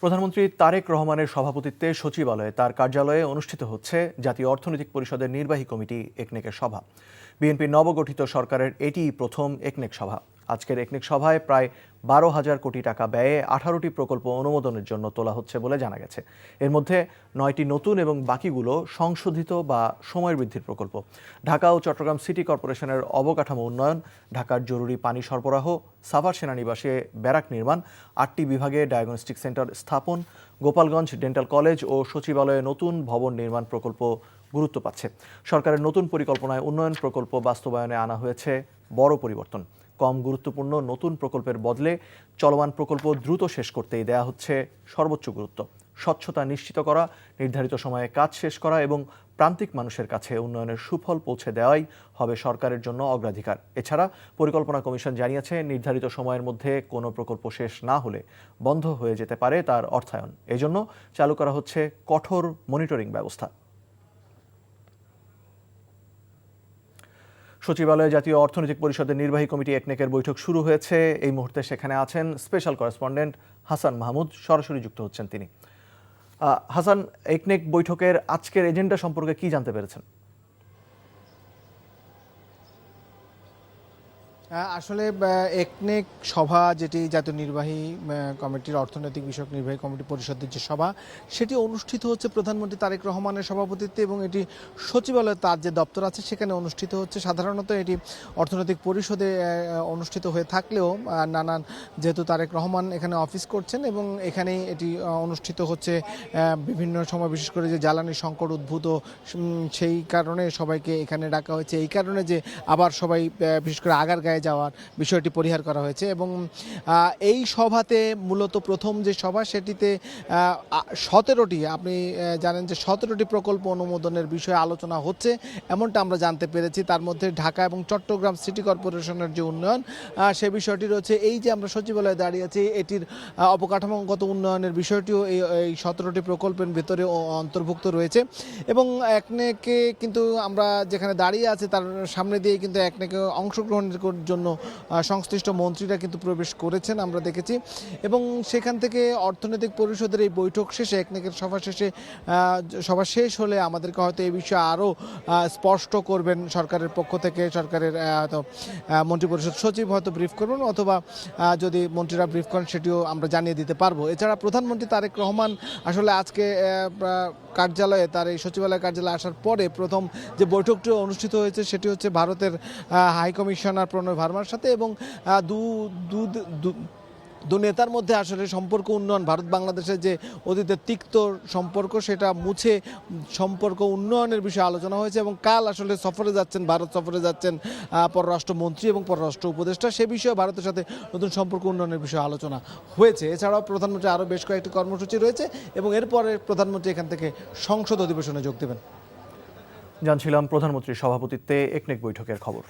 প্রধানমন্ত্রী তারেক রহমানের সভাপতিত্বে সচিবালয়ে তার কার্যালয়ে অনুষ্ঠিত হচ্ছে জাতীয় অর্থনৈতিক পরিষদের নির্বাহী কমিটি একনেকের সভা। বিএনপির নবগঠিত সরকারের এটিই প্রথম একনেক সভা। আজকের একনেক সভায় প্রায় 12,000 কোটি টাকা ব্যয়ে 18টি প্রকল্প অনুমোদনের জন্য তোলা হচ্ছে বলে জানা গেছে। এর মধ্যে 9টি নতুন এবং বাকিগুলো সংশোধিত বা সময় বৃদ্ধির প্রকল্প। ঢাকা ও চট্টগ্রাম সিটি কর্পোরেশনের অবকাঠামো উন্নয়ন, ঢাকার জরুরি পানি সরবরাহ, সাভার সেনানিবাসে ব্যারাক নির্মাণ, 8টি বিভাগে ডায়াগনস্টিক সেন্টার স্থাপন, গোপালগঞ্জ ডেন্টাল কলেজ ও সচিবালয়ে নতুন ভবন নির্মাণ প্রকল্প গুরুত্ব পাচ্ছে। সরকারের নতুন পরিকল্পনায় উন্নয়ন প্রকল্প বাস্তবায়নে আনা হয়েছে বড় পরিবর্তন। কম গুরুত্বপূর্ণ নতুন প্রকল্পের বদলে চলমান প্রকল্প দ্রুত শেষ করতেই দেয়া হচ্ছে সর্বোচ্চ গুরুত্ব। স্বচ্ছতা নিশ্চিত করা, নির্ধারিত সময়ে কাজ শেষ করা এবং প্রান্তিক মানুষের কাছে উন্নয়নের সুফল পৌঁছে দেওয়াই হবে সরকারের জন্য অগ্রাধিকার। এছাড়া পরিকল্পনা কমিশন জানিয়েছে, নির্ধারিত সময়ের মধ্যে কোনো প্রকল্প শেষ না হলে বন্ধ হয়ে যেতে পারে তার অর্থায়ন। এজন্য চালু করা হচ্ছে কঠোর মনিটরিং ব্যবস্থা। সচিবালয়ে জাতীয় অর্থনৈতিক পরিষদের নির্বাহী কমিটি একনেকের বৈঠক শুরু হয়েছে। এই মুহূর্তে সেখানে আছেন স্পেশাল করেসপন্ডেন্ট হাসান মাহমুদ, সরাসরি যুক্ত হচ্ছেন তিনি। হাসান, একনেক বৈঠকের আজকের এজেন্ডা সম্পর্কে কি জানতে পেরেছেন? আসলে একনেক সভা, যেটি জাতীয় নির্বাহী কমিটির অর্থনৈতিক বিষয়ক নির্বাহী কমিটি পরিষদের যে সভা, সেটি অনুষ্ঠিত হচ্ছে প্রধানমন্ত্রী তারেক রহমানের সভাপতিত্বে এবং এটি সচিবালয়ে তার যে দপ্তর আছে সেখানে অনুষ্ঠিত হচ্ছে। সাধারণত এটি অর্থনৈতিক পরিষদে অনুষ্ঠিত হয়ে থাকলেও নানান, যেহেতু তারেক রহমান এখানে অফিস করছেন এবং এখানেই এটি অনুষ্ঠিত হচ্ছে বিভিন্ন সময়, বিশেষ করে যে জ্বালানি সংকট উদ্ভূত, সেই কারণে সবাইকে এখানে ডাকা হয়েছে। এই কারণে যে আবার সবাই বিশেষ করে আগারগাঁয়ে যাওয়ার বিষয়টি পরিহার করা হয়েছে এবং এই সভাতে মূলত প্রথম যে সভা, সেটিতে 17টি, আপনি জানেন যে 17টি প্রকল্প অনুমোদনের বিষয়ে আলোচনা হচ্ছে, এমনটা আমরা জানতে পেরেছি। তার মধ্যে ঢাকা এবং চট্টগ্রাম সিটি কর্পোরেশনের যে উন্নয়ন, সে বিষয়টি রয়েছে। এই যে আমরা সচিবালয়ে দাঁড়িয়ে আছি, এটির অবকাঠামোগত উন্নয়নের বিষয়টিও এই 17টি প্রকল্পের ভেতরে অন্তর্ভুক্ত রয়েছে এবং একনেকে কিন্তু আমরা যেখানে দাঁড়িয়ে আছি তার সামনে দিয়ে কিন্তু একনেকে অংশগ্রহণের জন্য সংশ্লিষ্ট মন্ত্রীরা কিন্তু প্রবেশ করেছেন, আমরা দেখেছি। এবং সেখান থেকে অর্থনৈতিক পরিষদের এই বৈঠক শেষে, একনেকের সভা শেষ হলে আমাদেরকে হয়তো এই বিষয়ে আরও স্পষ্ট করবেন সরকারের পক্ষ থেকে, সরকারের হয়তো মন্ত্রিপরিষদ সচিব হয়তো ব্রিফ করবেন, অথবা যদি মন্ত্রীরা ব্রিফ করেন সেটিও আমরা জানিয়ে দিতে পারবো। এছাড়া প্রধানমন্ত্রী তারেক রহমান আসলে আজকে কার্যালয়ে, তার এই সচিবালয় কার্যালয়ে আসার পরে প্রথম যে বৈঠকটি অনুষ্ঠিত হয়েছে সেটি হচ্ছে ভারতের হাই কমিশনার প্রণয় ভার্মার সাথে এবং দু নেতার মধ্যে আসলে সম্পর্ক উন্নয়ন, ভারত বাংলাদেশের যে অতীতের তিক্ত সম্পর্ক, সেটা মুছে সম্পর্ক উন্নয়নের বিষয়ে আলোচনা হয়েছে এবং কাল আসলে সফরে যাচ্ছেন, ভারত সফরে যাচ্ছেন পররাষ্ট্রমন্ত্রী এবং পররাষ্ট্র উপদেষ্টা, সে বিষয়ে ভারতের সাথে নতুন সম্পর্ক উন্নয়নের বিষয়ে আলোচনা হয়েছে। এছাড়াও প্রধানমন্ত্রী আরও বেশ কয়েকটি কর্মসূচি রয়েছে এবং এরপরে প্রধানমন্ত্রী এখান থেকে সংসদ অধিবেশনে যোগ দেবেন। জানছিলাম প্রধানমন্ত্রীর সভাপতিত্বে একনেক বৈঠকের খবর।